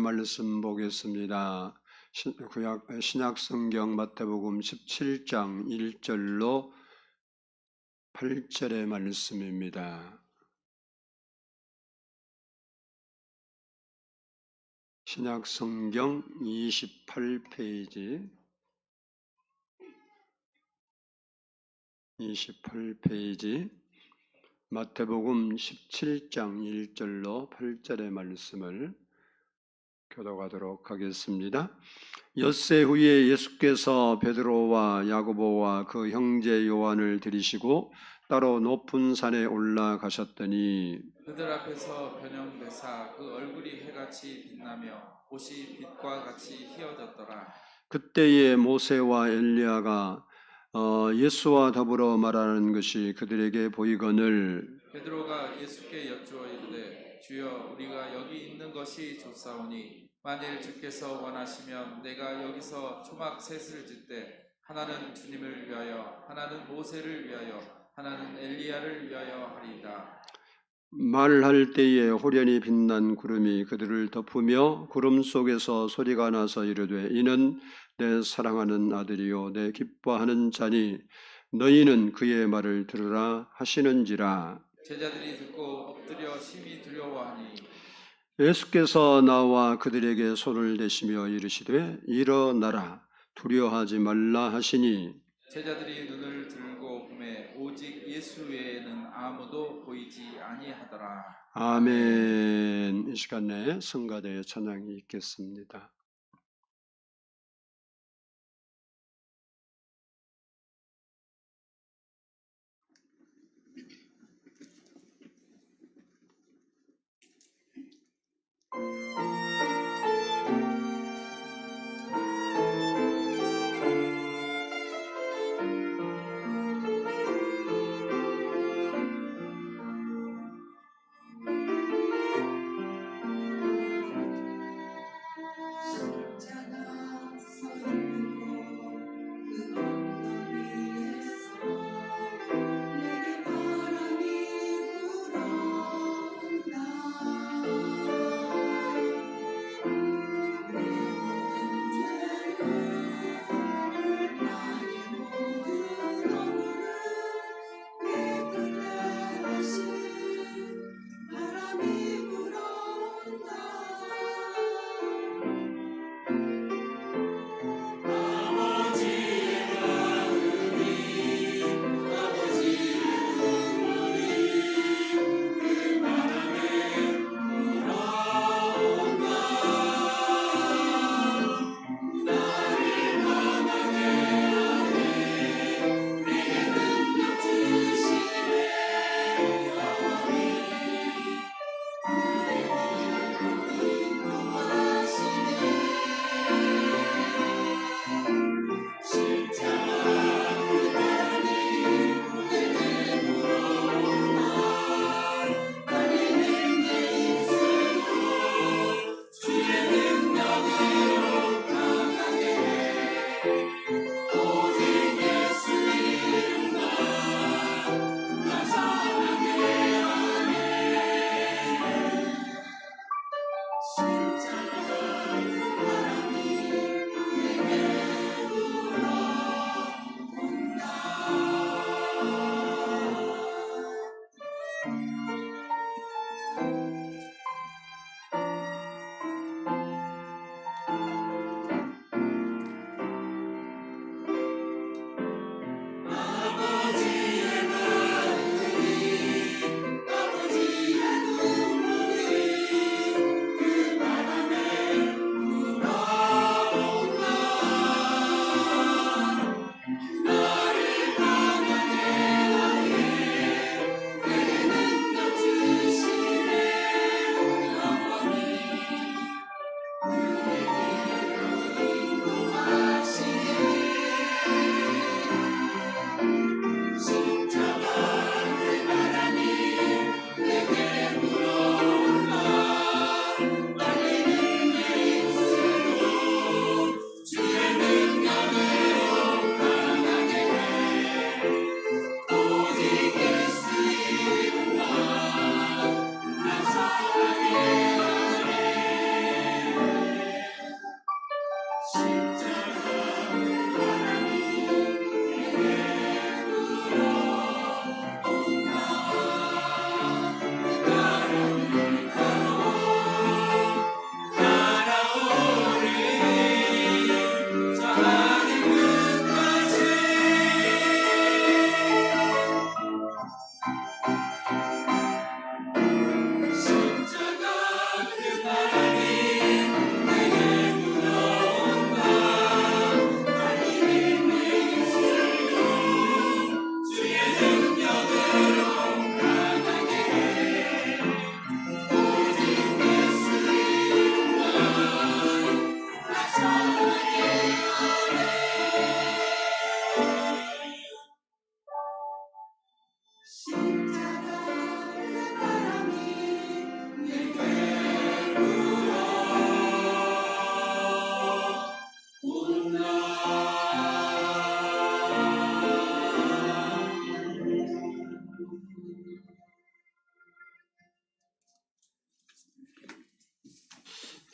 말씀 보겠습니다. 신약성경 마태복음 17장 1절로 8절의 말씀입니다. 신약성경 28페이지 마태복음 17장 1절로 8절의 말씀을 교독하도록 하겠습니다. 엿새 후에 예수께서 베드로와 야고보와 그 형제 요한을 들이시고 따로 높은 산에 올라가셨더니 그들 앞에서 변형되사 그 얼굴이 해같이 빛나며 옷이 빛과 같이 희어졌더라. 그때에 모세와 엘리야가 예수와 더불어 말하는 것이 그들에게 보이거늘 베드로가 예수께 여쭈어 이르되 주여 우리가 여기 있는 것이 좋사오니 만일 주께서 원하시면 내가 여기서 초막 셋을 짓되 하나는 주님을 위하여 하나는 모세를 위하여 하나는 엘리야를 위하여 하리이다. 말할 때에 호련히 빛난 구름이 그들을 덮으며 구름 속에서 소리가 나서 이르되 이는 내 사랑하는 아들이요 내 기뻐하는 자니 너희는 그의 말을 들으라 하시는지라. 제자들이 듣고 엎드려 심히 두려워하니 예수께서 나와 그들에게 손을 대시며 이르시되 일어나라 두려워하지 말라 하시니 제자들이 눈을 들고 보매 오직 예수 외에는 아무도 보이지 아니하더라. 아멘. 이 시간에 성가대의 찬양이 있겠습니다.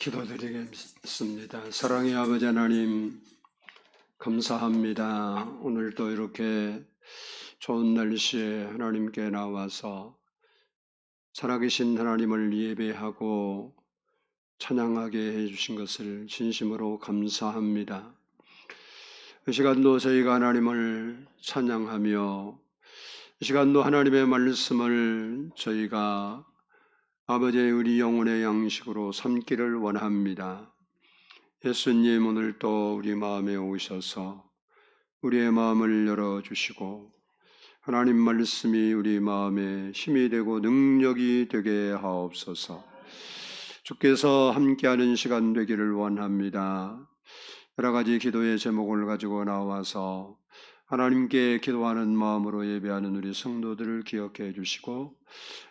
기도드리겠습니다. 사랑의 아버지 하나님, 감사합니다. 오늘도 이렇게 좋은 날씨에 하나님께 나와서 살아계신 하나님을 예배하고 찬양하게 해주신 것을 진심으로 감사합니다. 이 시간도 저희가 하나님을 찬양하며 이 시간도 하나님의 말씀을 저희가 아버지의 우리 영혼의 양식으로 삼기를 원합니다. 예수님, 오늘 또 우리 마음에 오셔서 우리의 마음을 열어주시고 하나님 말씀이 우리 마음에 힘이 되고 능력이 되게 하옵소서. 주께서 함께하는 시간 되기를 원합니다. 여러 가지 기도의 제목을 가지고 나와서 하나님께 기도하는 마음으로 예배하는 우리 성도들을 기억해 주시고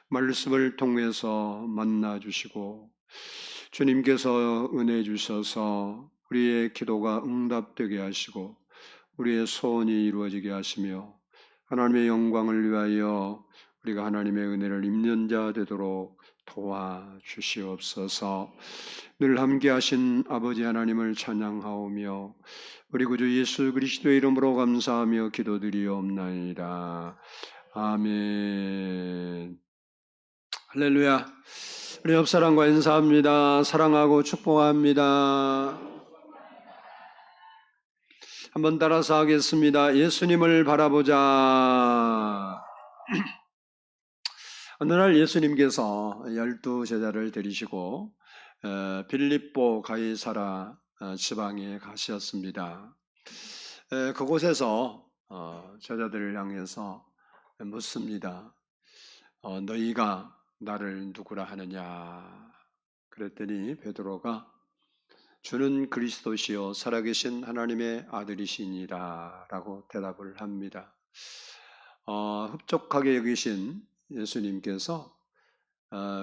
말씀을 통해서 만나 주시고 주님께서 은혜 주셔서 우리의 기도가 응답되게 하시고 우리의 소원이 이루어지게 하시며 하나님의 영광을 위하여 우리가 하나님의 은혜를 입는 자 되도록 도와주시옵소서. 늘 함께하신 아버지 하나님을 찬양하오며 우리 구주 예수 그리스도의 이름으로 감사하며 기도드리옵나이다. 아멘. 할렐루야. 우리 옆사람과 인사합니다. 사랑하고 축복합니다. 한번 따라서 하겠습니다. 예수님을 바라보자. 어느 날 예수님께서 12 제자를 데리시고 빌립보 가이사라 지방에 가셨습니다. 그곳에서 제자들을 향해서 묻습니다. 너희가 나를 누구라 하느냐? 그랬더니 베드로가 주는 그리스도시요 살아계신 하나님의 아들이시니라 라고 대답을 합니다. 흡족하게 여기신 예수님께서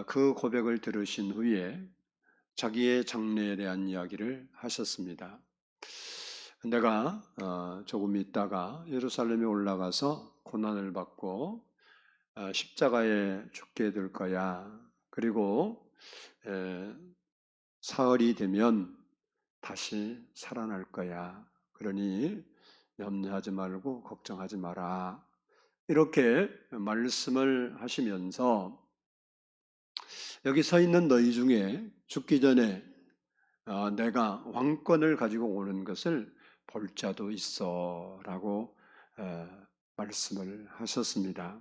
그 고백을 들으신 후에 자기의 장래에 대한 이야기를 하셨습니다. 내가 조금 있다가 예루살렘에 올라가서 고난을 받고 십자가에 죽게 될 거야. 그리고 사흘이 되면 다시 살아날 거야. 그러니 염려하지 말고 걱정하지 마라. 이렇게 말씀을 하시면서 여기 서 있는 너희 중에 죽기 전에 내가 왕권을 가지고 오는 것을 볼 자도 있어 라고 말씀을 하셨습니다.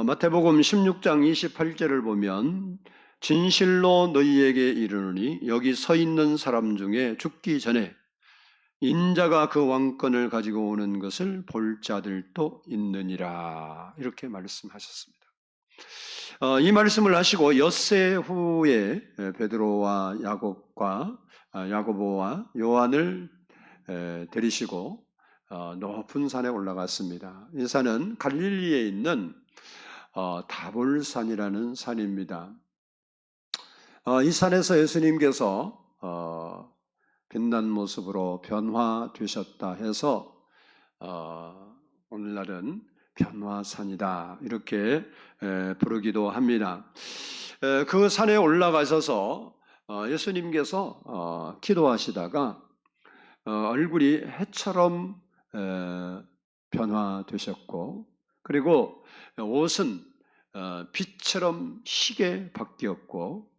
마태복음 16장 28절을 보면 진실로 너희에게 이르노니 여기 서 있는 사람 중에 죽기 전에 인자가 그 왕권을 가지고 오는 것을 볼 자들도 있느니라 이렇게 말씀하셨습니다. 이 말씀을 하시고 엿새 후에 베드로와 야고보와 요한을 데리시고 높은 산에 올라갔습니다. 이 산은 갈릴리에 있는 다볼산이라는 산입니다. 이 산에서 예수님께서 빛난 모습으로 변화되셨다 해서 오늘날은 변화산이다 이렇게 부르기도 합니다. 그 산에 올라가셔서 예수님께서 기도하시다가 얼굴이 해처럼 변화되셨고 그리고 옷은 빛처럼 희게 바뀌었고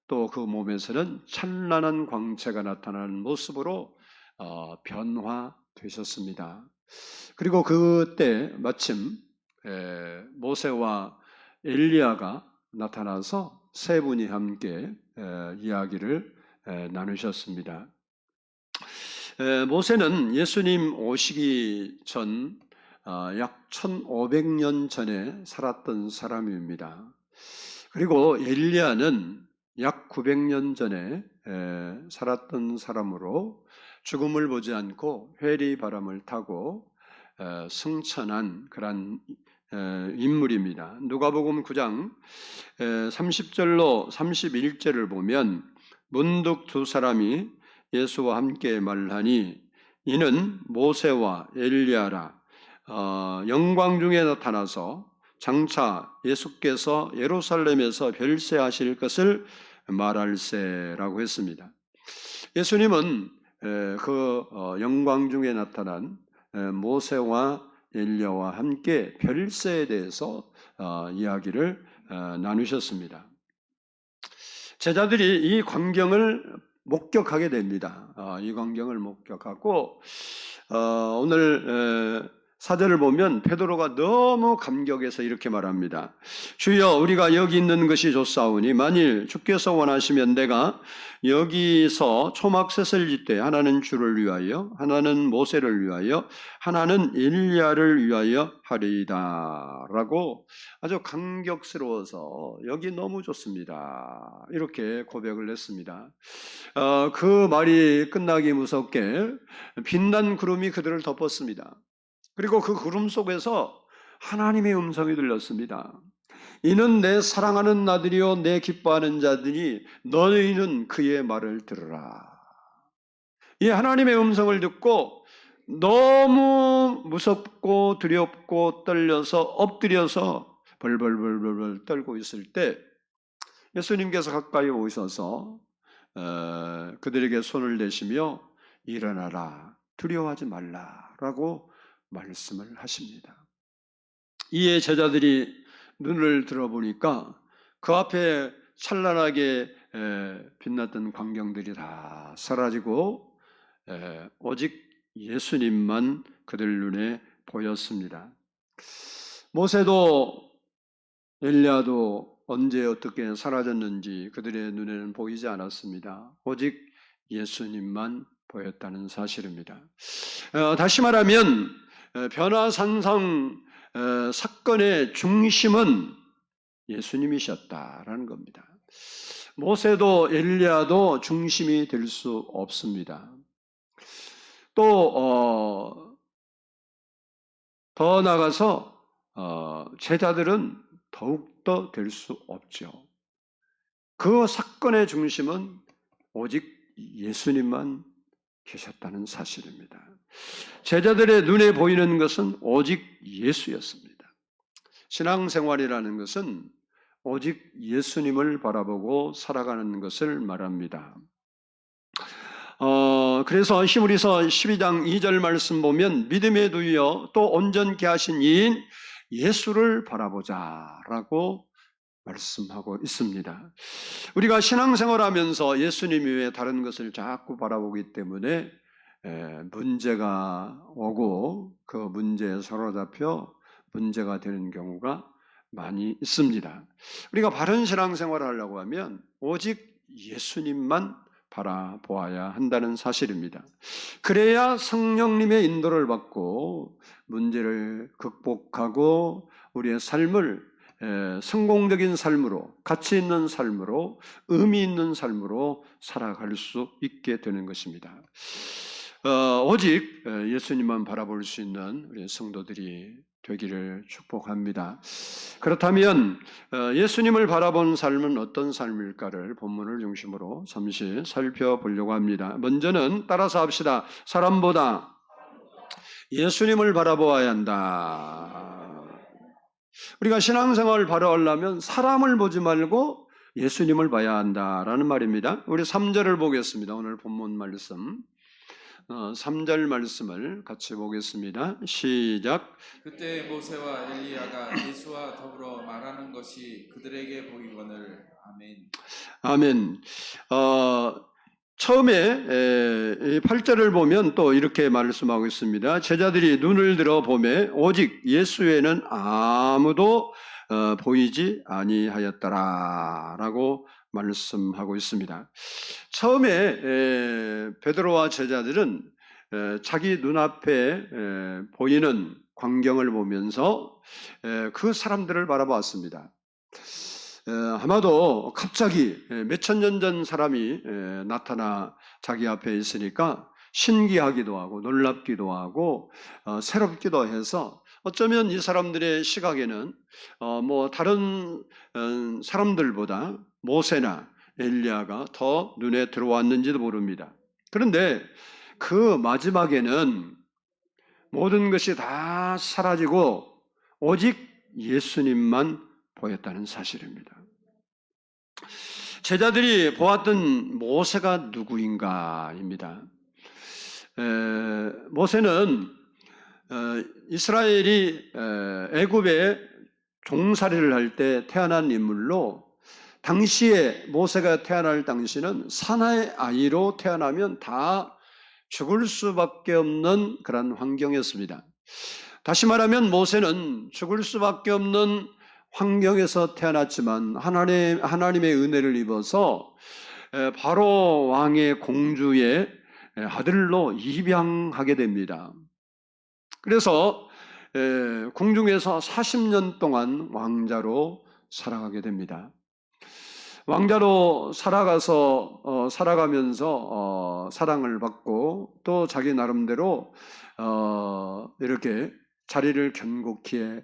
또 그 몸에서는 찬란한 광채가 나타나는 모습으로 변화되셨습니다. 그리고 그때 마침 모세와 엘리야가 나타나서 세 분이 함께 이야기를 나누셨습니다. 모세는 예수님 오시기 전 약 1500년 전에 살았던 사람입니다. 그리고 엘리야는 약 900년 전에 살았던 사람으로 죽음을 보지 않고 회리 바람을 타고 승천한 그런 인물입니다. 누가복음 9장 30절로 31절을 보면 문득 두 사람이 예수와 함께 말하니 이는 모세와 엘리야라 영광 중에 나타나서 장차 예수께서 예루살렘에서 별세하실 것을 말할세라고 했습니다. 예수님은 그 영광 중에 나타난 모세와 엘리야와 함께 별세에 대해서 이야기를 나누셨습니다. 제자들이 이 광경을 목격하게 됩니다. 이 광경을 목격하고 오늘 4절을 보면 베드로가 너무 감격해서 이렇게 말합니다. 주여, 우리가 여기 있는 것이 좋사오니 만일 주께서 원하시면 내가 여기서 초막셋을 짓되 하나는 주를 위하여, 하나는 모세를 위하여, 하나는 엘리야를 위하여 하리이다 라고 아주 감격스러워서 여기 너무 좋습니다 이렇게 고백을 했습니다. 그 말이 끝나기 무섭게 빛난 구름이 그들을 덮었습니다. 그리고 그 구름 속에서 하나님의 음성이 들렸습니다. 이는 내 사랑하는 아들이요 내 기뻐하는 자들이 너희는 그의 말을 들으라. 이 하나님의 음성을 듣고 너무 무섭고 두렵고 떨려서 엎드려서 벌벌벌벌 떨고 있을 때 예수님께서 가까이 오셔서 그들에게 손을 대시며 일어나라, 두려워하지 말라라고 말씀을 하십니다. 이에 제자들이 눈을 들어보니까 그 앞에 찬란하게 빛났던 광경들이 다 사라지고 오직 예수님만 그들 눈에 보였습니다. 모세도 엘리야도 언제 어떻게 사라졌는지 그들의 눈에는 보이지 않았습니다. 오직 예수님만 보였다는 사실입니다. 다시 말하면 변화산상 사건의 중심은 예수님이셨다라는 겁니다. 모세도 엘리야도 중심이 될 수 없습니다. 또 더 나아가서 제자들은 더욱더 될 수 없죠. 그 사건의 중심은 오직 예수님만 계셨다는 사실입니다. 제자들의 눈에 보이는 것은 오직 예수였습니다. 신앙생활이라는 것은 오직 예수님을 바라보고 살아가는 것을 말합니다. 그래서 히브리서 12장 2절 말씀 보면 믿음에 두여 또 온전케 하신 이인 예수를 바라보자라고 말씀하고 있습니다. 우리가 신앙생활하면서 예수님 외에 다른 것을 자꾸 바라보기 때문에 문제가 오고 그 문제에 사로잡혀 문제가 되는 경우가 많이 있습니다. 우리가 바른 신앙생활을 하려고 하면 오직 예수님만 바라보아야 한다는 사실입니다. 그래야 성령님의 인도를 받고 문제를 극복하고 우리의 삶을 성공적인 삶으로, 가치 있는 삶으로, 의미 있는 삶으로 살아갈 수 있게 되는 것입니다. 오직 예수님만 바라볼 수 있는 우리 성도들이 되기를 축복합니다. 그렇다면 예수님을 바라본 삶은 어떤 삶일까를 본문을 중심으로 잠시 살펴보려고 합니다. 먼저는 따라서 합시다. 사람보다 예수님을 바라보아야 한다. 우리가 신앙생활을 바로 하려면 사람을 보지 말고 예수님을 봐야 한다라는 말입니다. 우리 3절을 보겠습니다. 오늘 본문 말씀 3절 말씀을 같이 보겠습니다. 시작. 그때 모세와 엘리야가 예수와 더불어 말하는 것이 그들에게 보이거늘. 아멘. 아멘. 처음에 8절을 보면 또 이렇게 말씀하고 있습니다. 제자들이 눈을 들어 보매 오직 예수 외에는 아무도 보이지 아니하였더라라고 말씀하고 있습니다. 처음에 베드로와 제자들은 자기 눈앞에 보이는 광경을 보면서 그 사람들을 바라봤습니다. 아마도 갑자기 몇천 년 전 사람이 나타나 자기 앞에 있으니까 신기하기도 하고 놀랍기도 하고 새롭기도 해서 어쩌면 이 사람들의 시각에는 다른 사람들보다 모세나 엘리야가 더 눈에 들어왔는지도 모릅니다. 그런데 그 마지막에는 모든 것이 다 사라지고 오직 예수님만 보였다는 사실입니다. 제자들이 보았던 모세가 누구인가입니다. 모세는 이스라엘이 애굽에 종살이를 할 때 태어난 인물로, 당시에 모세가 태어날 당시는 사나이 아이로 태어나면 다 죽을 수밖에 없는 그런 환경이었습니다. 다시 말하면 모세는 죽을 수밖에 없는 환경에서 태어났지만 하나님의 은혜를 입어서 바로 왕의 공주의 아들로 입양하게 됩니다. 그래서 궁중에서 40년 동안 왕자로 살아가게 됩니다. 왕자로 살아가면서 사랑을 받고 또 자기 나름대로 이렇게 자리를 견고히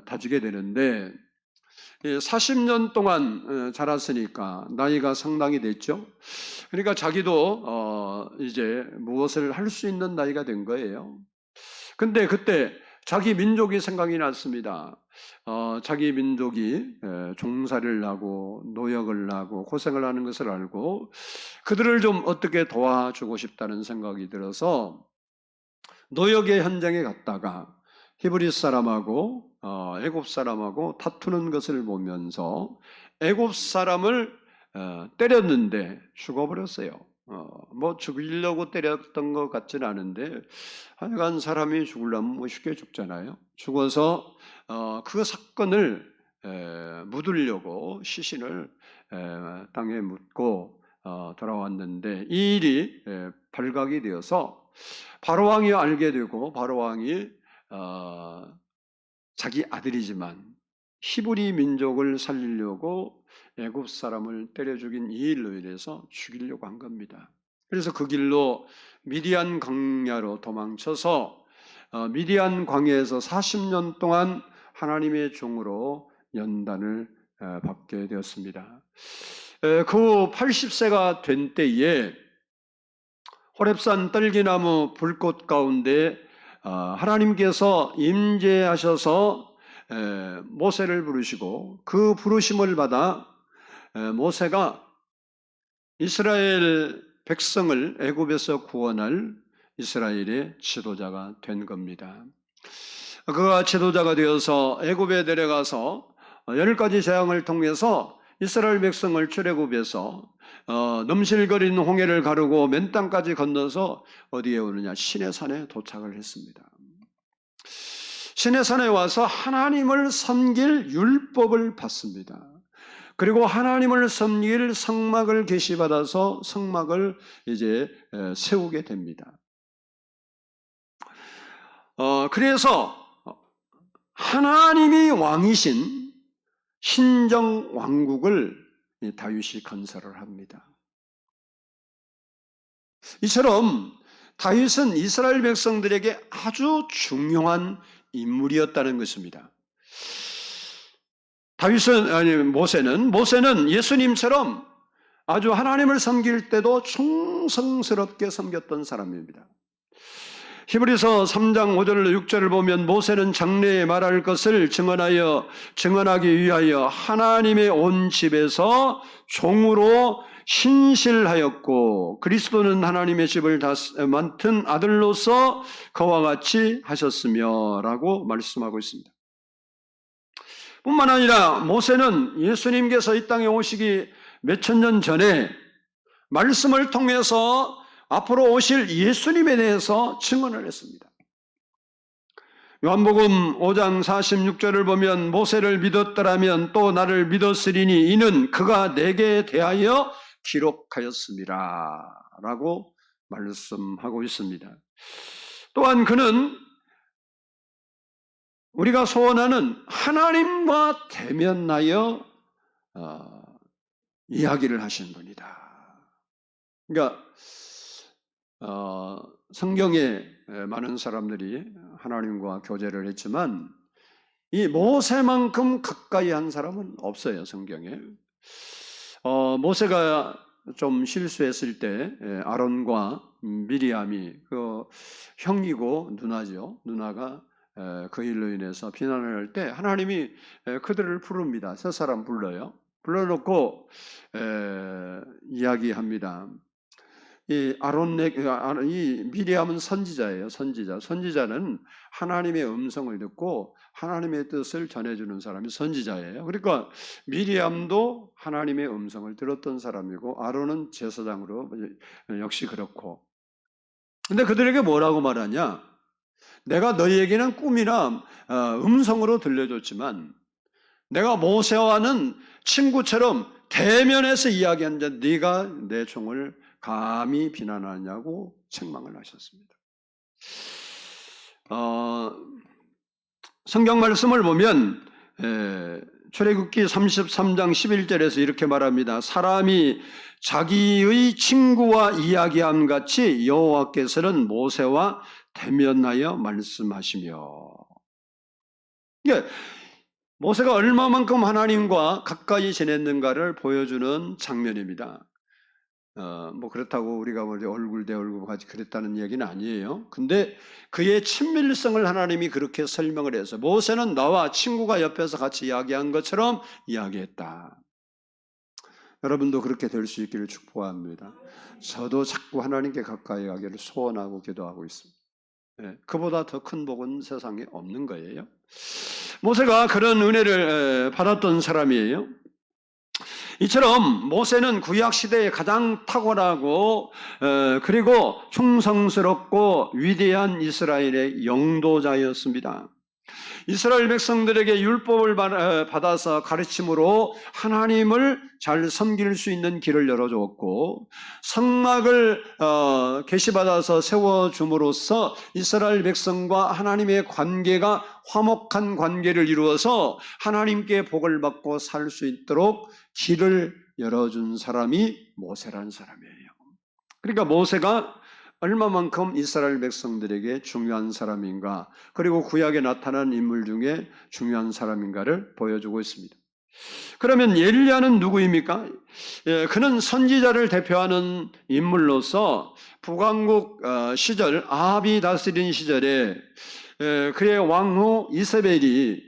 다지게 되는데, 40년 동안 자랐으니까 나이가 상당히 됐죠. 그러니까 자기도 이제 무엇을 할 수 있는 나이가 된 거예요. 근데 그때 자기 민족이 생각이 났습니다. 자기 민족이 종살이를 하고 노역을 하고 고생을 하는 것을 알고 그들을 좀 어떻게 도와주고 싶다는 생각이 들어서 노역의 현장에 갔다가 히브리 사람하고 애굽 사람하고 다투는 것을 보면서 애굽 사람을 때렸는데 죽어버렸어요. 뭐 죽이려고 때렸던 것 같지는 않은데, 하여간 사람이 죽으려면 뭐 쉽게 죽잖아요. 죽어서 그 사건을 묻으려고 시신을 땅에 묻고 돌아왔는데, 이 일이 발각이 되어서 바로왕이 알게 되고, 바로왕이 자기 아들이지만 히브리 민족을 살리려고 애굽 사람을 때려 죽인 이 일로 인해서 죽이려고 한 겁니다. 그래서 그 길로 미디안 광야로 도망쳐서 미디안 광야에서 40년 동안 하나님의 종으로 연단을 받게 되었습니다. 그 80세가 된 때에 호렙산 떨기나무 불꽃 가운데 하나님께서 임재하셔서 모세를 부르시고, 그 부르심을 받아 모세가 이스라엘 백성을 애굽에서 구원할 이스라엘의 지도자가 된 겁니다. 그가 지도자가 되어서 애굽에 내려가서 10가지 재앙을 통해서 이스라엘 백성을 출애굽해서 넘실거리는 홍해를 가르고 맨 땅까지 건너서 어디에 오느냐? 시내산에 도착을 했습니다. 시내산에 와서 하나님을 섬길 율법을 받습니다. 그리고 하나님을 섬길 성막을 계시받아서 성막을 이제 세우게 됩니다. 그래서 하나님이 왕이신 신정 왕국을 다윗이 건설을 합니다. 이처럼 다윗은 이스라엘 백성들에게 아주 중요한 인물이었다는 것입니다. 모세는 예수님처럼 아주 하나님을 섬길 때도 충성스럽게 섬겼던 사람입니다. 히브리서 3장 5절 6절을 보면 모세는 장래에 말할 것을 증언하기 위하여 하나님의 온 집에서 종으로 신실하였고, 그리스도는 하나님의 집을 맡은 아들로서 그와 같이 하셨으며 라고 말씀하고 있습니다. 뿐만 아니라 모세는 예수님께서 이 땅에 오시기 몇천 년 전에 말씀을 통해서 앞으로 오실 예수님에 대해서 증언을 했습니다. 요한복음 5장 46절을 보면 모세를 믿었더라면 또 나를 믿었으리니 이는 그가 내게 대하여 기록하였습니다 라고 말씀하고 있습니다. 또한 그는 우리가 소원하는 하나님과 대면하여 이야기를 하신 분이다. 그러니까 성경에 많은 사람들이 하나님과 교제를 했지만 이 모세만큼 가까이 한 사람은 없어요, 성경에. 모세가 좀 실수했을 때 아론과 미리암이 그 형이고 누나죠. 누나가 그 일로 인해서 비난을 할 때 하나님이 그들을 부릅니다. 세 사람 불러요. 불러놓고 이야기합니다. 이 미리암은 선지자예요. 선지자는 하나님의 음성을 듣고 하나님의 뜻을 전해주는 사람이 선지자예요. 그러니까 미리암도 하나님의 음성을 들었던 사람이고 아론은 제사장으로 역시 그렇고. 근데 그들에게 뭐라고 말하냐? 내가 너희에게는 꿈이나 음성으로 들려줬지만 내가 모세와는 친구처럼 대면해서 이야기하는데 네가 내 종을 감히 비난하냐고 책망을 하셨습니다. 성경 말씀을 보면 출애굽기 33장 11절에서 이렇게 말합니다. 사람이 자기의 친구와 이야기함 같이 여호와께서는 모세와 대면하여 말씀하시며. 모세가 얼마만큼 하나님과 가까이 지냈는가를 보여주는 장면입니다. 그렇다고 우리가 얼굴 대 얼굴 같이 그랬다는 얘기는 아니에요. 근데 그의 친밀성을 하나님이 그렇게 설명을 해서 모세는 나와 친구가 옆에서 같이 이야기한 것처럼 이야기했다. 여러분도 그렇게 될 수 있기를 축복합니다. 저도 자꾸 하나님께 가까이 가기를 소원하고 기도하고 있습니다. 그보다 더 큰 복은 세상에 없는 거예요. 모세가 그런 은혜를 받았던 사람이에요. 이처럼 모세는 구약시대에 가장 탁월하고 그리고 충성스럽고 위대한 이스라엘의 영도자였습니다. 이스라엘 백성들에게 율법을 받아서 가르침으로 하나님을 잘 섬길 수 있는 길을 열어주었고 성막을 계시받아서 세워줌으로써 이스라엘 백성과 하나님의 관계가 화목한 관계를 이루어서 하나님께 복을 받고 살 수 있도록 길을 열어준 사람이 모세라는 사람이에요. 그러니까 모세가 얼마만큼 이스라엘 백성들에게 중요한 사람인가, 그리고 구약에 나타난 인물 중에 중요한 사람인가를 보여주고 있습니다. 그러면 엘리야는 누구입니까? 그는 선지자를 대표하는 인물로서 북왕국 시절 아합이 다스린 시절에 그의 왕후 이세벨이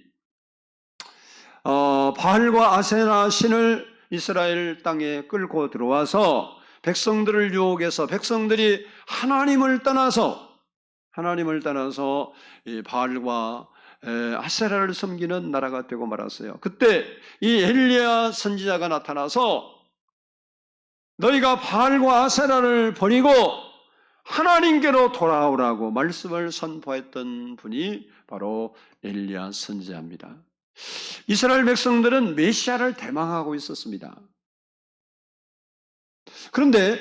바알과 아세라 신을 이스라엘 땅에 끌고 들어와서 백성들을 유혹해서 백성들이 하나님을 떠나서 이 바알과 아세라를 섬기는 나라가 되고 말았어요. 그때 이 엘리야 선지자가 나타나서 너희가 바알과 아세라를 버리고 하나님께로 돌아오라고 말씀을 선포했던 분이 바로 엘리야 선지자입니다. 이스라엘 백성들은 메시아를 대망하고 있었습니다. 그런데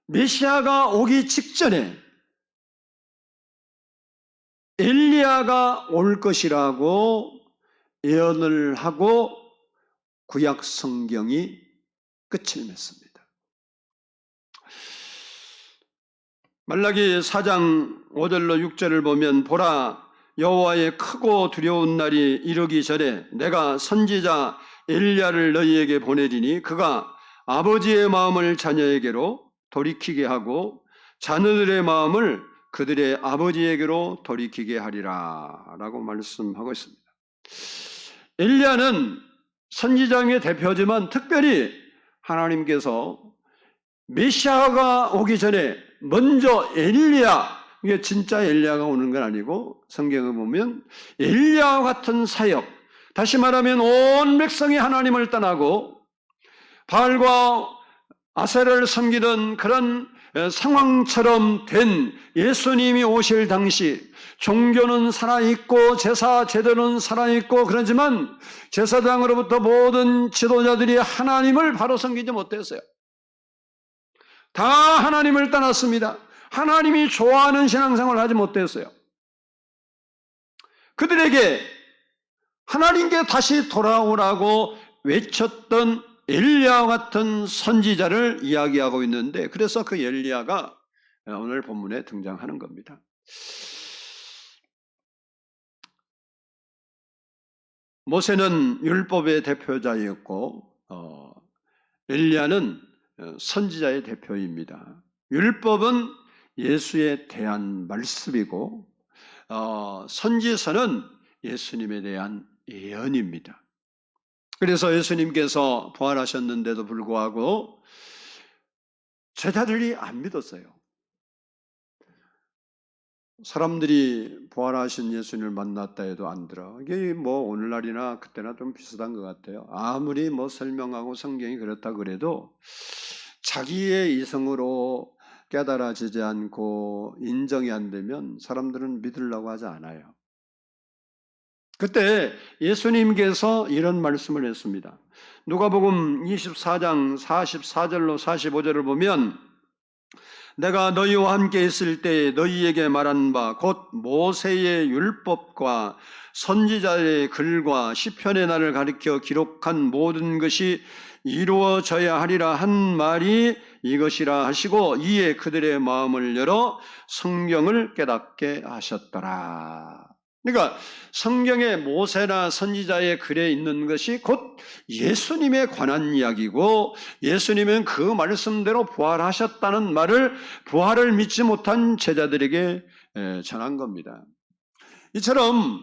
메시아가 오기 직전에 엘리야가 올 것이라고 예언을 하고 구약 성경이 끝을 맺습니다. 말라기 4장 5절로 6절을 보면 보라 여호와의 크고 두려운 날이 이르기 전에 내가 선지자 엘리야를 너희에게 보내리니 그가 아버지의 마음을 자녀에게로 돌이키게 하고 자녀들의 마음을 그들의 아버지에게로 돌이키게 하리라 라고 말씀하고 있습니다. 엘리야는 선지자의 대표지만 특별히 하나님께서 메시아가 오기 전에 먼저 엘리야, 이게 진짜 엘리야가 오는 건 아니고 성경을 보면 엘리야와 같은 사역, 다시 말하면 온 백성이 하나님을 떠나고 바알과 아세라를 섬기던 그런 상황처럼 된 예수님이 오실 당시 종교는 살아있고 제도는 살아있고 그러지만 제사장으로부터 모든 지도자들이 하나님을 바로 섬기지 못했어요. 다 하나님을 떠났습니다. 하나님이 좋아하는 신앙생활을 하지 못했어요. 그들에게 하나님께 다시 돌아오라고 외쳤던 엘리야와 같은 선지자를 이야기하고 있는데, 그래서 그 엘리야가 오늘 본문에 등장하는 겁니다. 모세는 율법의 대표자였고 엘리야는 선지자의 대표입니다. 율법은 예수에 대한 말씀이고 선지서는 예수님에 대한 예언입니다. 그래서 예수님께서 부활하셨는데도 불구하고 제자들이 안 믿었어요. 사람들이 부활하신 예수님을 만났다 해도 안 들어. 이게 뭐 오늘날이나 그때나 좀 비슷한 것 같아요. 아무리 뭐 설명하고 성경이 그렇다 그래도 자기의 이성으로 깨달아지지 않고 인정이 안 되면 사람들은 믿으려고 하지 않아요. 그때 예수님께서 이런 말씀을 했습니다. 누가복음 24장 44절로 45절을 보면 내가 너희와 함께 있을 때에 너희에게 말한 바 곧 모세의 율법과 선지자의 글과 시편의 날을 가리켜 기록한 모든 것이 이루어져야 하리라 한 말이 이것이라 하시고 이에 그들의 마음을 열어 성경을 깨닫게 하셨더라. 그러니까 성경에 모세나 선지자의 글에 있는 것이 곧 예수님에 관한 이야기고 예수님은 그 말씀대로 부활하셨다는 말을 부활을 믿지 못한 제자들에게 전한 겁니다. 이처럼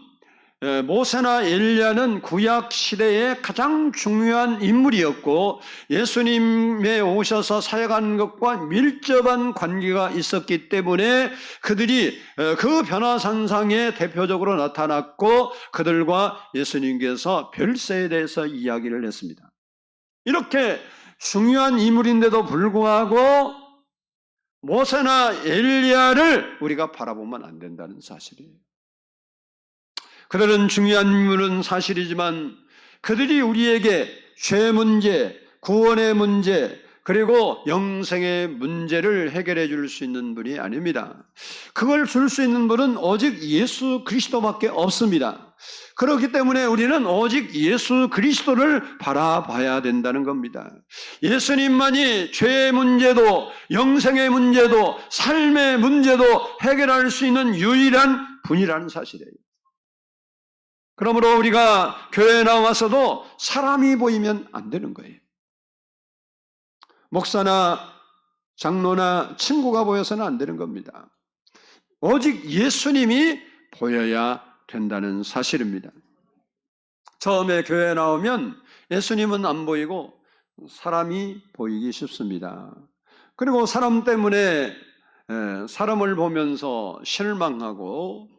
모세나 엘리야는 구약 시대의 가장 중요한 인물이었고 예수님에 오셔서 사역한 것과 밀접한 관계가 있었기 때문에 그들이 그 변화산상에 대표적으로 나타났고 그들과 예수님께서 별세에 대해서 이야기를 했습니다. 이렇게 중요한 인물인데도 불구하고 모세나 엘리야를 우리가 바라보면 안 된다는 사실이에요. 그들은 중요한 인물은 사실이지만 그들이 우리에게 죄 문제, 구원의 문제, 그리고 영생의 문제를 해결해 줄 수 있는 분이 아닙니다. 그걸 줄 수 있는 분은 오직 예수 그리스도밖에 없습니다. 그렇기 때문에 우리는 오직 예수 그리스도를 바라봐야 된다는 겁니다. 예수님만이 죄의 문제도 영생의 문제도 삶의 문제도 해결할 수 있는 유일한 분이라는 사실이에요. 그러므로 우리가 교회에 나와서도 사람이 보이면 안 되는 거예요. 목사나 장로나 친구가 보여서는 안 되는 겁니다. 오직 예수님이 보여야 된다는 사실입니다. 처음에 교회에 나오면 예수님은 안 보이고 사람이 보이기 쉽습니다. 그리고 사람 때문에 사람을 보면서 실망하고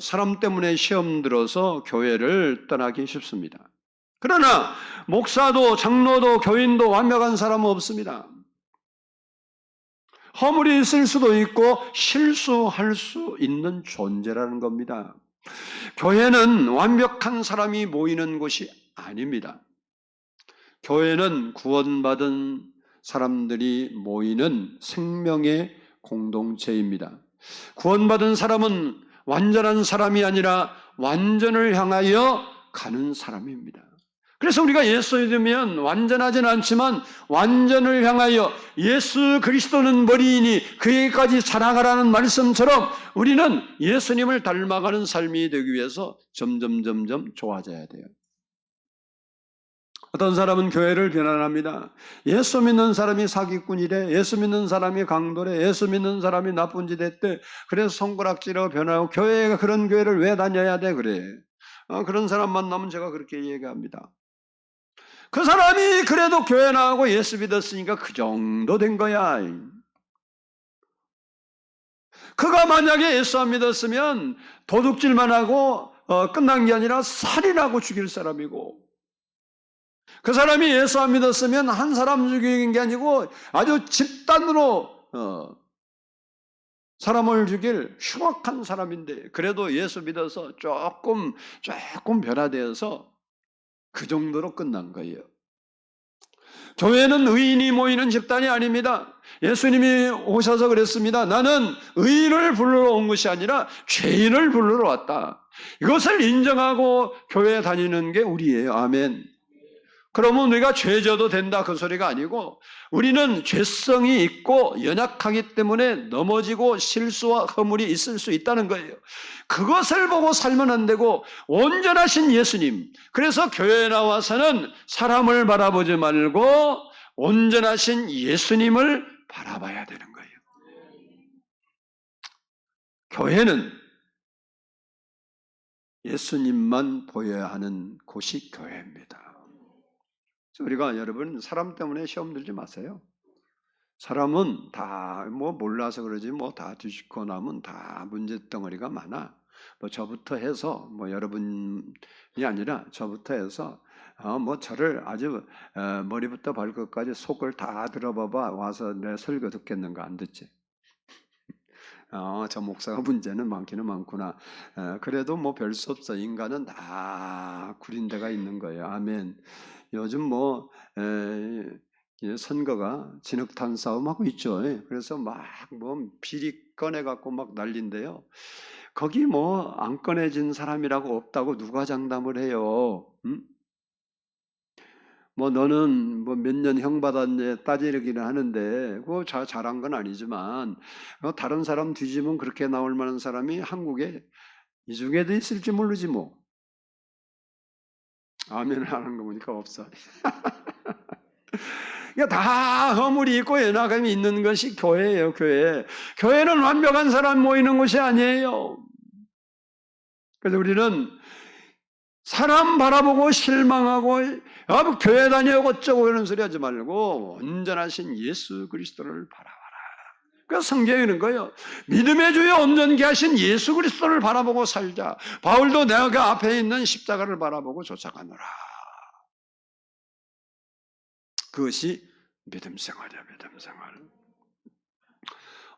사람 때문에 시험 들어서 교회를 떠나기 쉽습니다. 그러나 목사도 장로도 교인도 완벽한 사람은 없습니다. 허물이 있을 수도 있고 실수할 수 있는 존재라는 겁니다. 교회는 완벽한 사람이 모이는 곳이 아닙니다. 교회는 구원받은 사람들이 모이는 생명의 공동체입니다. 구원받은 사람은 완전한 사람이 아니라 완전을 향하여 가는 사람입니다. 그래서 우리가 예수 믿으면 완전하지는 않지만 완전을 향하여 예수 그리스도는 머리이니 그에게까지 자라가라는 말씀처럼 우리는 예수님을 닮아가는 삶이 되기 위해서 점점 좋아져야 돼요. 어떤 사람은 교회를 비난합니다. 예수 믿는 사람이 사기꾼이래, 예수 믿는 사람이 강도래, 예수 믿는 사람이 나쁜 짓 했대. 그래서 손가락질하고 변하고 교회가 그런 교회를 왜 다녀야 돼 그래. 그런 사람 만나면 제가 그렇게 얘기합니다. 그 사람이 그래도 교회 나가고 예수 믿었으니까 그 정도 된 거야. 그가 만약에 예수 안 믿었으면 도둑질만 하고 끝난 게 아니라 살인하고 죽일 사람이고, 그 사람이 예수 안 믿었으면 한 사람 죽이는 게 아니고 아주 집단으로 사람을 죽일 흉악한 사람인데 그래도 예수 믿어서 조금 변화되어서 그 정도로 끝난 거예요. 교회는 의인이 모이는 집단이 아닙니다. 예수님이 오셔서 그랬습니다. 나는 의인을 부르러 온 것이 아니라 죄인을 부르러 왔다. 이것을 인정하고 교회에 다니는 게 우리예요. 아멘. 그러면 우리가 죄져도 된다 그 소리가 아니고 우리는 죄성이 있고 연약하기 때문에 넘어지고 실수와 허물이 있을 수 있다는 거예요. 그것을 보고 살면 안 되고 온전하신 예수님, 그래서 교회에 나와서는 사람을 바라보지 말고 온전하신 예수님을 바라봐야 되는 거예요. 교회는 예수님만 보여야 하는 곳이 교회입니다. 우리가 여러분 사람 때문에 시험 들지 마세요. 사람은 다 뭐 몰라서 그러지 뭐 다 뒤집고 나면 다 문제덩어리가 많아. 뭐 저부터 해서 뭐 여러분이 아니라 저부터 해서 뭐 저를 아주 머리부터 발끝까지 속을 다 들어봐봐 와서 내 설교 듣겠는가 안 듣지. 저 목사가 문제는 많기는 많구나. 그래도 뭐 별 수 없어. 인간은 다 구린 데가 있는 거예요. 아멘. 요즘 뭐 선거가 진흙탕 싸움하고 있죠. 그래서 막 뭐 비리 꺼내 갖고 막 난린데요. 거기 뭐 안 꺼내진 사람이라고 없다고 누가 장담을 해요? 응? 뭐 너는 뭐 몇 년 형 받았네 따지기는 하는데 그거 잘한 건 아니지만 다른 사람 뒤지면 그렇게 나올 만한 사람이 한국에 이 중에도 있을지 모르지 뭐. 아멘을 하는 거 보니까 없어. 그러니까 다 허물이 있고 연약함이 있는 것이 교회예요. 교회. 교회는 완벽한 사람 모이는 곳이 아니에요. 그래서 우리는 사람 바라보고 실망하고 교회 다녀고 어쩌고 그런 소리 하지 말고 온전하신 예수 그리스도를 바라봐라. 그래서 성경에 있는 거예요. 믿음의 주여 온전케 하신 예수 그리스도를 바라보고 살자. 바울도 내가 그 앞에 있는 십자가를 바라보고 쫓아가노라. 그것이 믿음 생활이야. 믿음 생활.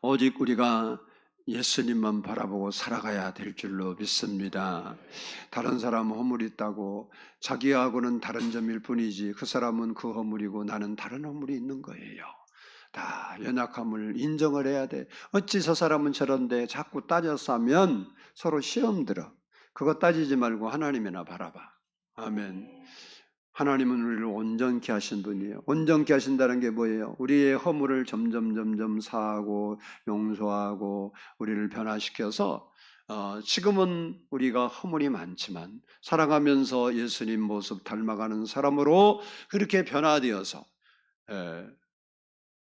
오직 우리가 예수님만 바라보고 살아가야 될 줄로 믿습니다. 다른 사람은 허물이 있다고 자기하고는 다른 점일 뿐이지 그 사람은 그 허물이고 나는 다른 허물이 있는 거예요. 다 연약함을 인정을 해야 돼. 어찌 저 사람은 저런데 자꾸 따져서 하면 서로 시험 들어. 그거 따지지 말고 하나님이나 바라봐. 아멘. 하나님은 우리를 온전케 하신 분이에요. 온전케 하신다는 게 뭐예요? 우리의 허물을 점점 사하고 용서하고 우리를 변화시켜서 지금은 우리가 허물이 많지만 살아가면서 예수님 모습 닮아가는 사람으로 그렇게 변화되어서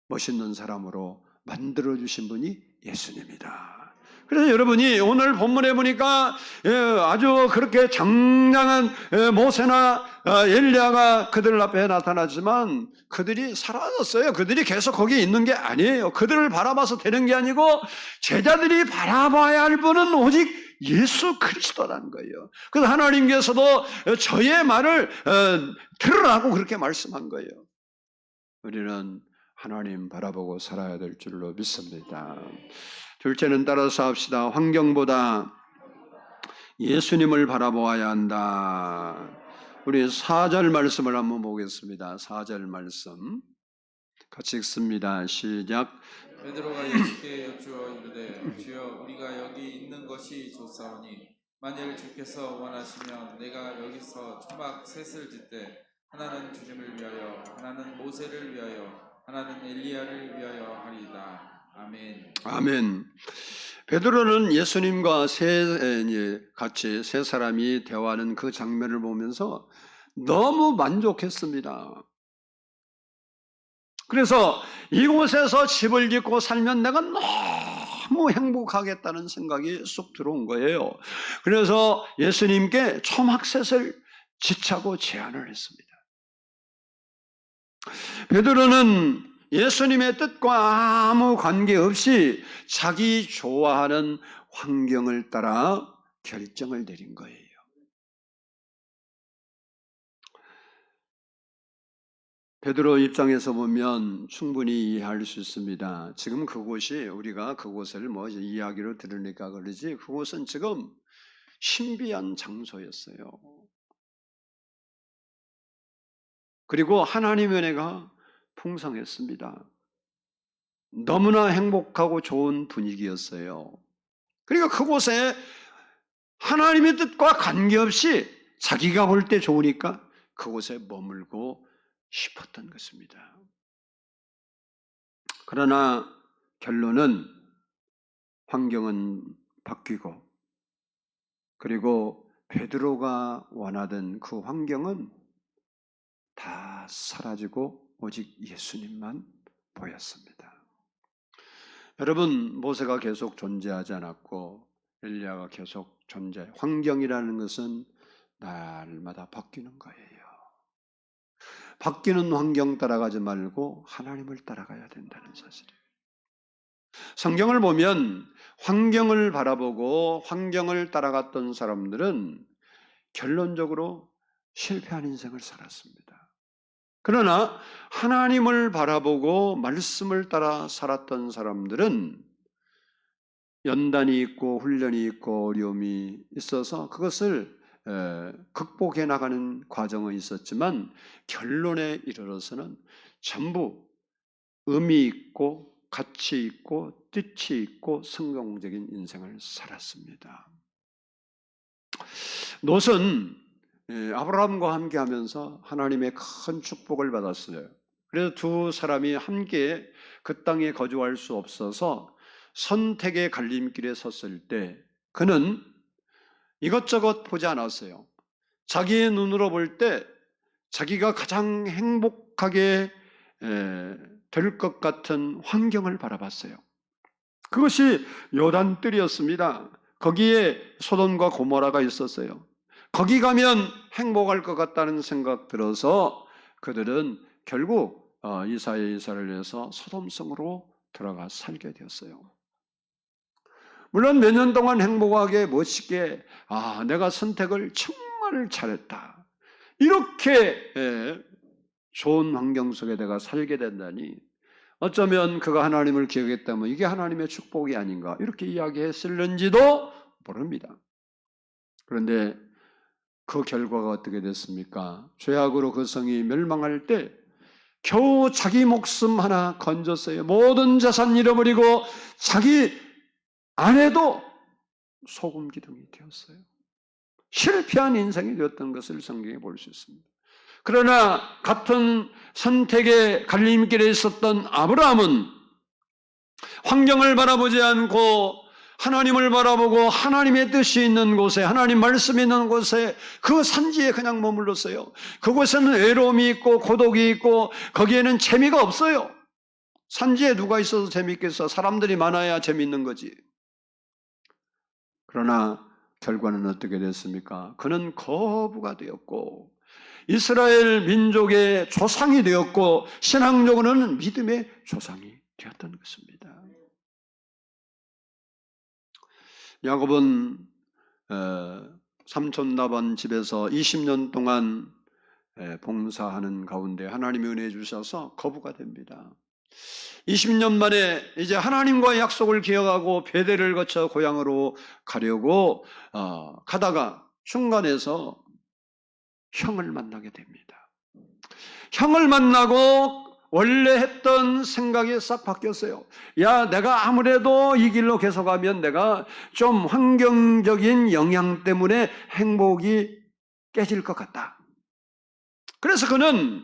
멋있는 사람으로 만들어주신 분이 예수님이다. 그래서 여러분이 오늘 본문에 보니까 아주 그렇게 장량한 모세나 엘리야가 그들 앞에 나타나지만 그들이 사라졌어요. 그들이 계속 거기에 있는 게 아니에요. 그들을 바라봐서 되는 게 아니고 제자들이 바라봐야 할 분은 오직 예수 그리스도라는 거예요. 그래서 하나님께서도 저의 말을 들으라고 그렇게 말씀한 거예요. 우리는 하나님 바라보고 살아야 될 줄로 믿습니다. 둘째는 따라서 합시다. 환경보다 예수님을 바라보아야 한다. 우리 4절 말씀을 한번 보겠습니다. 4절 말씀 같이 읽습니다. 시작. 베드로가 예수께 여쭈어 이르되 주여 우리가 여기 있는 것이 좋사오니 만일 주께서 원하시면 내가 여기서 초막 셋을 짓되 하나는 주님을 위하여 하나는 모세를 위하여 하나는 엘리야를 위하여 하리이다. 아멘. 아멘. 베드로는 예수님과 같이 세 사람이 대화하는 그 장면을 보면서 너무 만족했습니다. 그래서 이곳에서 집을 짓고 살면 내가 너무 행복하겠다는 생각이 쑥 들어온 거예요. 그래서 예수님께 초막셋을 지자고 제안을 했습니다. 베드로는 예수님의 뜻과 아무 관계없이 자기 좋아하는 환경을 따라 결정을 내린 거예요. 베드로 입장에서 보면 충분히 이해할 수 있습니다. 지금 그곳이 우리가 그곳을 뭐 이야기로 들으니까 그러지 그곳은 지금 신비한 장소였어요. 그리고 하나님의 은혜가 풍성했습니다. 너무나 행복하고 좋은 분위기였어요. 그러니까 그곳에 하나님의 뜻과 관계없이 자기가 볼 때 좋으니까 그곳에 머물고 싶었던 것입니다. 그러나 결론은 환경은 바뀌고 그리고 베드로가 원하던 그 환경은 다 사라지고 오직 예수님만 보였습니다. 여러분, 모세가 계속 존재하지 않았고 엘리야가 계속 환경이라는 것은 날마다 바뀌는 거예요. 바뀌는 환경 따라가지 말고 하나님을 따라가야 된다는 사실이에요. 성경을 보면 환경을 바라보고 환경을 따라갔던 사람들은 결론적으로 실패한 인생을 살았습니다. 그러나 하나님을 바라보고 말씀을 따라 살았던 사람들은 연단이 있고 훈련이 있고 어려움이 있어서 그것을 극복해 나가는 과정은 있었지만 결론에 이르러서는 전부 의미 있고 가치 있고 뜻이 있고 성공적인 인생을 살았습니다. 롯은 아브라함과 함께 하면서 하나님의 큰 축복을 받았어요. 그래서 두 사람이 함께 그 땅에 거주할 수 없어서 선택의 갈림길에 섰을 때 그는 이것저것 보지 않았어요. 자기의 눈으로 볼 때 자기가 가장 행복하게 될 것 같은 환경을 바라봤어요. 그것이 요단뜰이었습니다. 거기에 소돔과 고모라가 있었어요. 거기 가면 행복할 것 같다는 생각 들어서 그들은 결국 이사를 해서 소돔성으로 들어가 살게 되었어요. 물론 몇 년 동안 행복하게 멋있게 내가 선택을 정말 잘했다. 이렇게 좋은 환경 속에 내가 살게 된다니 어쩌면 그가 하나님을 기억했다면 이게 하나님의 축복이 아닌가 이렇게 이야기했을는지도 모릅니다. 그런데 그 결과가 어떻게 됐습니까? 죄악으로 그 성이 멸망할 때 겨우 자기 목숨 하나 건졌어요. 모든 자산 잃어버리고 자기 아내도 소금 기둥이 되었어요. 실패한 인생이 되었던 것을 성경에 볼 수 있습니다. 그러나 같은 선택의 갈림길에 있었던 아브라함은 환경을 바라보지 않고 하나님을 바라보고 하나님의 뜻이 있는 곳에 하나님 말씀이 있는 곳에 그 산지에 그냥 머물렀어요. 그곳에는 외로움이 있고 고독이 있고 거기에는 재미가 없어요. 산지에 누가 있어서 재미있겠어? 사람들이 많아야 재미있는 거지. 그러나 결과는 어떻게 됐습니까? 그는 거부가 되었고 이스라엘 민족의 조상이 되었고 신앙적으로는 믿음의 조상이 되었던 것입니다. 야곱은 삼촌 라반 집에서 20년 동안 봉사하는 가운데 하나님이 은혜 주셔서 거부가 됩니다. 20년 만에 이제 하나님과의 약속을 기억하고 베델을 거쳐 고향으로 가려고 가다가 중간에서 형을 만나게 됩니다. 형을 만나고 원래 했던 생각이 싹 바뀌었어요. 야, 내가 아무래도 이 길로 계속하면 내가 좀 환경적인 영향 때문에 행복이 깨질 것 같다. 그래서 그는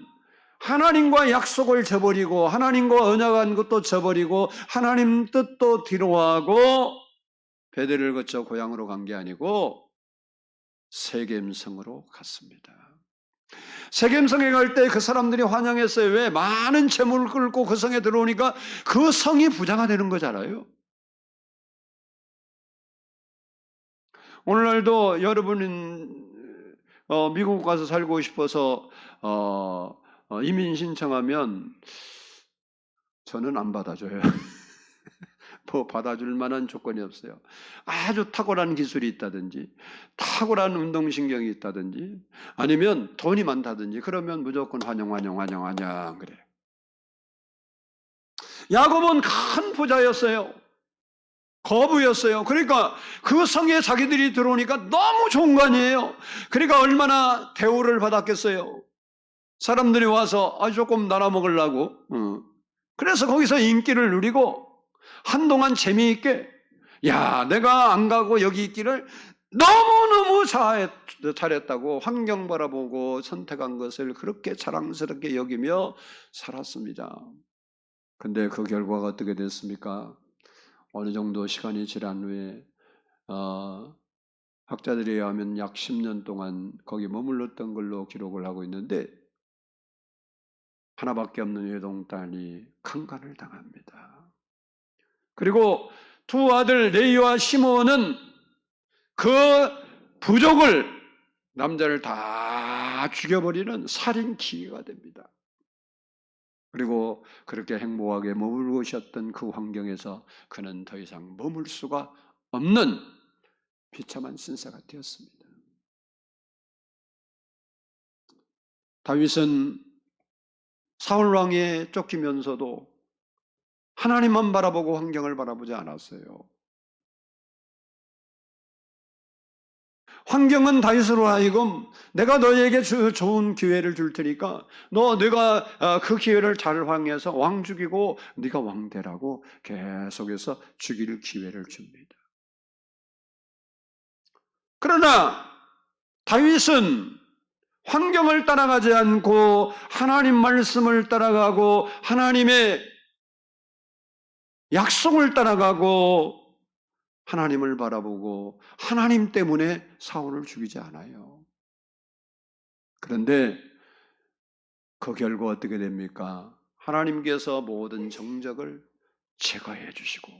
하나님과 약속을 저버리고 하나님과 언약한 것도 저버리고 하나님 뜻도 뒤로하고 베델을 거쳐 고향으로 간 게 아니고 세겜성으로 갔습니다. 세겜성에 갈 때 그 사람들이 환영했어요. 왜? 많은 재물을 끌고 그 성에 들어오니까 그 성이 부자가 되는 거잖아요. 오늘날도 여러분은 미국 가서 살고 싶어서 이민 신청하면 저는 안 받아줘요. 뭐 받아줄 만한 조건이 없어요. 아주 탁월한 기술이 있다든지 탁월한 운동신경이 있다든지 아니면 돈이 많다든지 그러면 무조건 환영 그래. 야곱은 큰 부자였어요. 거부였어요. 그러니까 그 성에 자기들이 들어오니까 너무 좋은 거 아니에요. 그러니까 얼마나 대우를 받았겠어요. 사람들이 와서 조금 나눠 먹으려고. 그래서 거기서 인기를 누리고 한동안 재미있게 내가 안 가고 여기 있기를 너무너무 잘했다고 환경 바라보고 선택한 것을 그렇게 자랑스럽게 여기며 살았습니다. 근데 그 결과가 어떻게 됐습니까? 어느 정도 시간이 지난 후에 학자들에 의하면 약 10년 동안 거기 머물렀던 걸로 기록을 하고 있는데 하나밖에 없는 외동딸이 강간을 당합니다. 그리고 두 아들 레이와 시므온은 그 부족을 남자를 다 다 죽여버리는 살인 기계가 됩니다. 그리고 그렇게 행복하게 머물고 있었던 그 환경에서 그는 더 이상 머물 수가 없는 비참한 신세가 되었습니다. 다윗은 사울 왕에 쫓기면서도 하나님만 바라보고 환경을 바라보지 않았어요. 환경은 다윗으로 하여금 내가 너에게 좋은 기회를 줄 테니까 네가 그 기회를 잘 활용해서 왕 죽이고 네가 왕 되라고 계속해서 죽일 기회를 줍니다. 그러나 다윗은 환경을 따라가지 않고 하나님 말씀을 따라가고 하나님의 약속을 따라가고 하나님을 바라보고 하나님 때문에 사울을 죽이지 않아요. 그런데 그 결과 어떻게 됩니까? 하나님께서 모든 정적을 제거해 주시고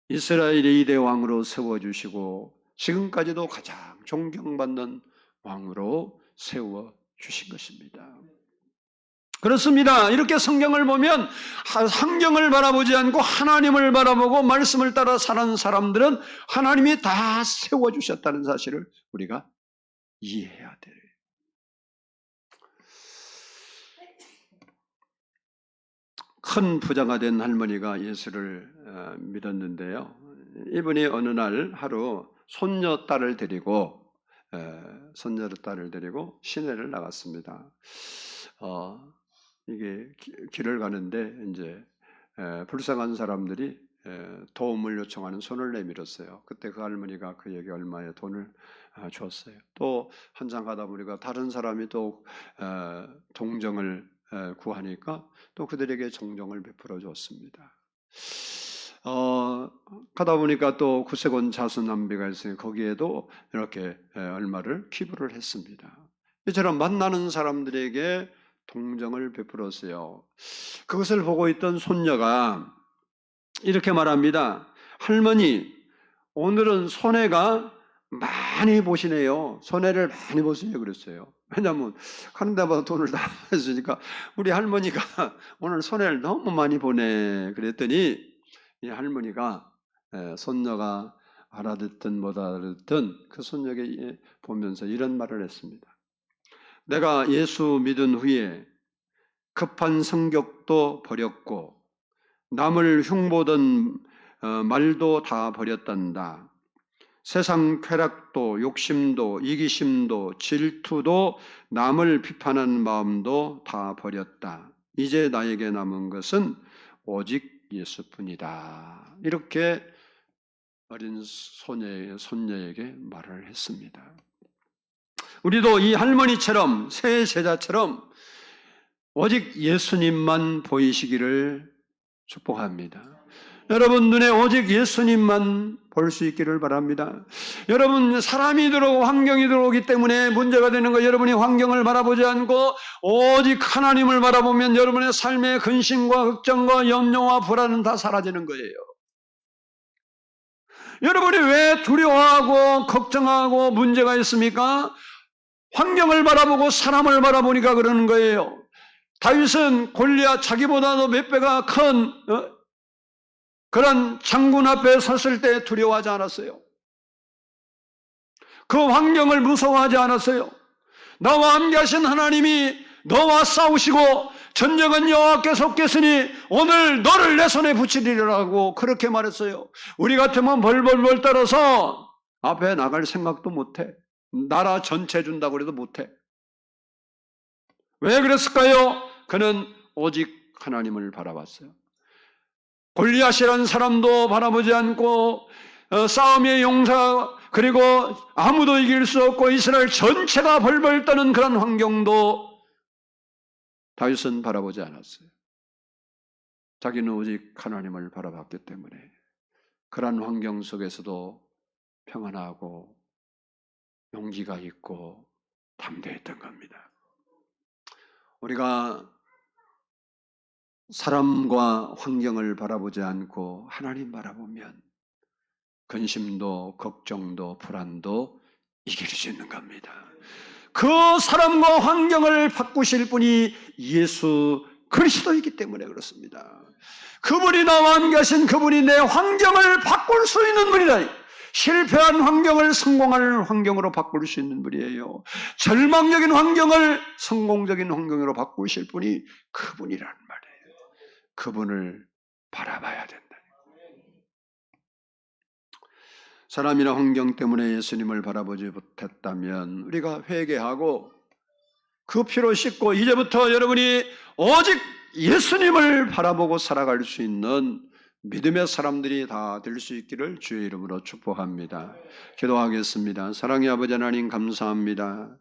이스라엘의 이대 왕으로 세워주시고 지금까지도 가장 존경받는 왕으로 세워주신 것입니다. 그렇습니다. 이렇게 성경을 보면 환경을 바라보지 않고 하나님을 바라보고 말씀을 따라 사는 사람들은 하나님이 다 세워주셨다는 사실을 우리가 이해해야 돼요. 큰 부자가 된 할머니가 예수를 믿었는데요. 이분이 어느 날 하루 손녀딸을 데리고 시내를 나갔습니다. 이게 길을 가는데 이제 불쌍한 사람들이 도움을 요청하는 손을 내밀었어요. 그때 그 할머니가 그에게 얼마의 돈을 줬어요. 또 한참 가다 보니까 다른 사람이 또 동정을 구하니까 또 그들에게 정정을 베풀어 줬습니다. 가다 보니까 또 구세군 자수남비가 있으니 거기에도 이렇게 얼마를 기부를 했습니다. 이처럼 만나는 사람들에게 동정을 베풀었어요. 그것을 보고 있던 손녀가 이렇게 말합니다. 할머니, 오늘은 손해가 많이 보시네요. 손해를 많이 보시네요. 그랬어요. 왜냐하면 하는 데마다 돈을 다 했으니까 우리 할머니가 오늘 손해를 너무 많이 보네. 그랬더니 이 할머니가 손녀가 알아듣든 못 알아듣든 그 손녀에게 보면서 이런 말을 했습니다. 내가 예수 믿은 후에 급한 성격도 버렸고 남을 흉보던 말도 다 버렸단다. 세상 쾌락도 욕심도 이기심도 질투도 남을 비판하는 마음도 다 버렸다. 이제 나에게 남은 것은 오직 예수뿐이다. 이렇게 어린 손녀에게 말을 했습니다. 우리도 이 할머니처럼 새 제자처럼 오직 예수님만 보이시기를 축복합니다. 여러분 눈에 오직 예수님만 볼 수 있기를 바랍니다. 여러분 사람이 들어오고 환경이 들어오기 때문에 문제가 되는 거, 여러분이 환경을 바라보지 않고 오직 하나님을 바라보면 여러분의 삶의 근심과 걱정과 염려와 불안은 다 사라지는 거예요. 여러분이 왜 두려워하고 걱정하고 문제가 있습니까? 환경을 바라보고 사람을 바라보니까 그러는 거예요. 다윗은 골리앗 자기보다도 몇 배가 큰 그런 장군 앞에 섰을 때 두려워하지 않았어요. 그 환경을 무서워하지 않았어요. 나와 함께 하신 하나님이 너와 싸우시고 전쟁은 여호와께 속겠으니 오늘 너를 내 손에 붙이리라고 그렇게 말했어요. 우리 같으면 벌벌벌 떨어서 앞에 나갈 생각도 못해. 나라 전체 준다고 해도 못해. 왜 그랬을까요? 그는 오직 하나님을 바라봤어요. 골리앗이라는 사람도 바라보지 않고 싸움의 용사 그리고 아무도 이길 수 없고 이스라엘 전체가 벌벌 떠는 그런 환경도 다윗은 바라보지 않았어요. 자기는 오직 하나님을 바라봤기 때문에 그런 환경 속에서도 평안하고 용기가 있고 담대했던 겁니다. 우리가 사람과 환경을 바라보지 않고 하나님 바라보면 근심도 걱정도 불안도 이길 수 있는 겁니다. 그 사람과 환경을 바꾸실 분이 예수 그리스도이기 때문에 그렇습니다. 그분이 나와 함께 하신 그분이 내 환경을 바꿀 수 있는 분이다. 실패한 환경을 성공할 환경으로 바꿀 수 있는 분이에요. 절망적인 환경을 성공적인 환경으로 바꾸실 분이 그분이란 말이에요. 그분을 바라봐야 된다. 사람이나 환경 때문에 예수님을 바라보지 못했다면 우리가 회개하고 그 피로 씻고 이제부터 여러분이 오직 예수님을 바라보고 살아갈 수 있는 믿음의 사람들이 다 될 수 있기를 주의 이름으로 축복합니다. 기도하겠습니다. 사랑의 아버지 하나님 감사합니다.